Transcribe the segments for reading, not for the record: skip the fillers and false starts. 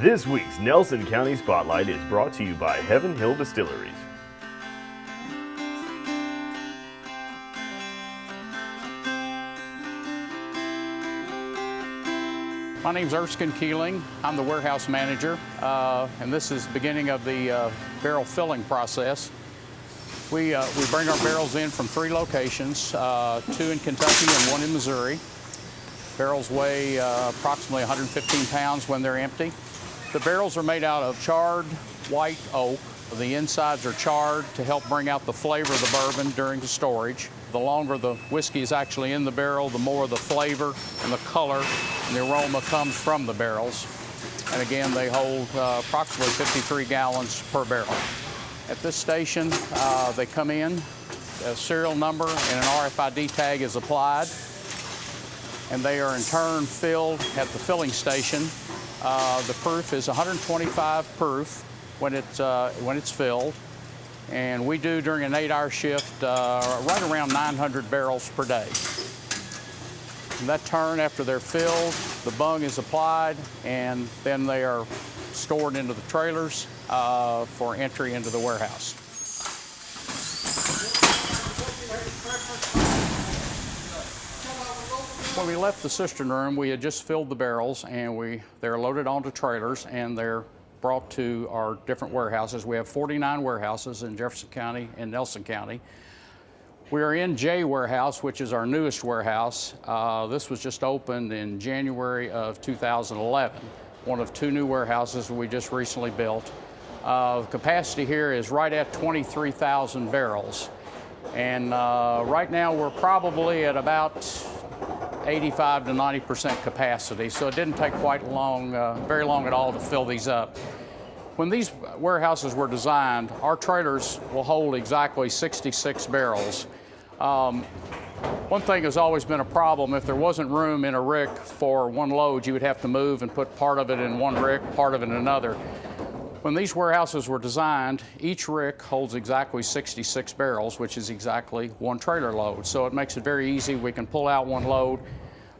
This week's Nelson County Spotlight is brought to you by Heaven Hill Distilleries. My name's Erskine Keeling. I'm the warehouse manager, and this is the beginning of the barrel filling process. We bring our barrels in from 3 locations, 2 in Kentucky and 1 in Missouri. Barrels weigh approximately 115 pounds when they're empty. The barrels are made out of charred white oak. The insides are charred to help bring out the flavor of the bourbon during the storage. The longer the whiskey is actually in the barrel, the more the flavor and the color and the aroma comes from the barrels. And again, they hold approximately 53 gallons per barrel. At this station, they come in, a serial number and an RFID tag is applied, and they are in turn filled at the filling station. The proof is 125 proof when it's filled, and we do during an 8-hour shift right around 900 barrels per day. And that turn, after they're filled, the bung is applied, and then they are stored into the trailers for entry into the warehouse. When we left the cistern room, we had just filled the barrels, and they're loaded onto trailers, and they're brought to our different warehouses. We have 49 warehouses in Jefferson County and Nelson County. We are in endj warehouse, which is our newest warehouse. This was just opened in January of 2011, one of 2 new warehouses we just recently built. The capacity here is right at 23,000 barrels. And right now we're probably at about 85 to 90% capacity, so it didn't take quite long, very long at all to fill these up. When these warehouses were designed, our trailers will hold exactly 66 barrels. One thing has always been a problem: if there wasn't room in a rick for one load, you would have to move and put part of it in one rick, part of it in another. When these warehouses were designed, each rick holds exactly 66 barrels, which is exactly 1 trailer load. So it makes it very easy. We can pull out 1 load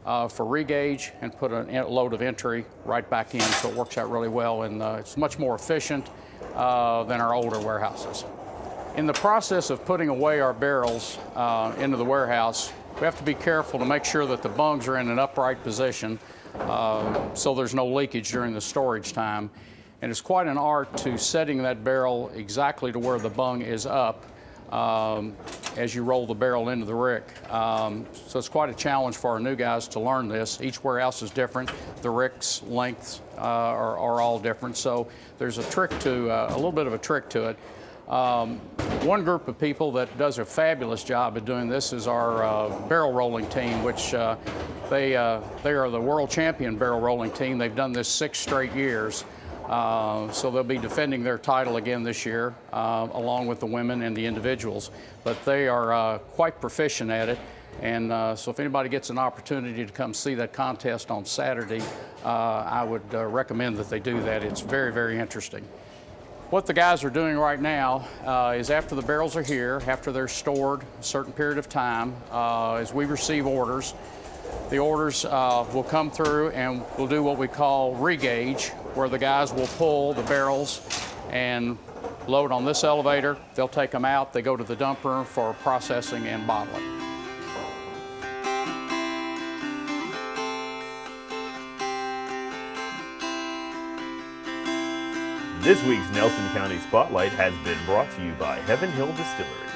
for regauge and put a load of entry right back in, so it works out really well, and it's much more efficient than our older warehouses. In the process of putting away our barrels into the warehouse, we have to be careful to make sure that the bungs are in an upright position so there's no leakage during the storage time. And it's quite an art to setting that barrel exactly to where the bung is up as you roll the barrel into the rick. So it's quite a challenge for our new guys to learn this. Each warehouse is different. The rick's lengths are all different. So there's a trick to, a little bit of a trick to it. One group of people that does a fabulous job of doing this is our barrel rolling team, which they are the world champion barrel rolling team. They've done this 6 straight years. So they'll be defending their title again this year, along with the women and the individuals. But they are quite proficient at it. And so if anybody gets an opportunity to come see that contest on Saturday, I would recommend that they do that. It's very, very interesting. What the guys are doing right now is, after the barrels are here, after they're stored a certain period of time, as we receive orders, the orders will come through, and we'll do what we call regauge, where the guys will pull the barrels and load on this elevator. They'll take them out. They go to the dumper for processing and bottling. This week's Nelson County Spotlight has been brought to you by Heaven Hill Distilleries.